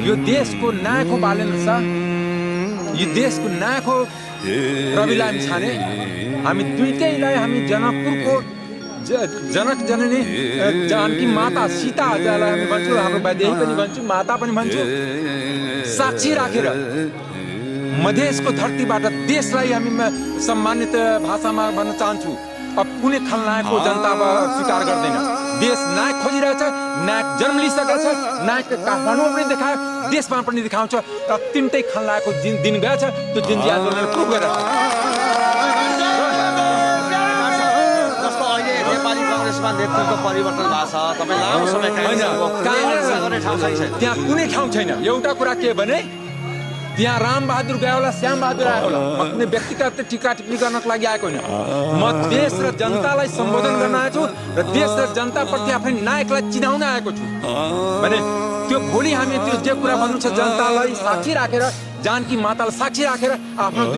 यो देशको नायक हो बालेन्द्र शाह, यो देशको नायक हो रवि लामी छाने। हामी दुईटैलाई हामी जनकपुरको जनक जननी जानकी माता सीता जसलाई हामी भन्छौँ, हाम्रो वैदेही पनि भन्छौँ, माता पनि भन्छौँ, साक्षी राखेर मधेसको धरतीबाट देशलाई हामी सम्मानित भाषामा भन्न चाहन्छु। अब कुनै खलनायकको जनता स्वीकार गर्दैन। देश नायक खोजिरहेछ, नायक जन्म लिइसकेको छ, नायक काठमाडौँमा पनि देखायो, देशमा पनि देखाउँछ। र तिनटै खलनायकको दिन गएछ, त्यो जिन्जी आन्दोलनले प्रुभ गरेर नेतृत्व परिवर्तन भएको छ। तपाईँ लामो समय त्यहाँ कुनै ठाउँ छैन। एउटा कुरा के भने त्यहाँ रामबहादुर गयो होला, श्यामबहादुर आयो होला। म कुनै व्यक्तिगत टिका टिप्पणी गर्नको लागि आएको होइन। म देश र जनतालाई सम्बोधन गर्न आएको छु र देश र जनताप्रति आफ्नै नायकलाई चिनाउन आएको छु भने त्यो भोलि हामी त्यो जे कुरा भन्नु छ जनतालाई साक्षी राखेर, जानकी मातालाई साक्षी राखेर आफ्नो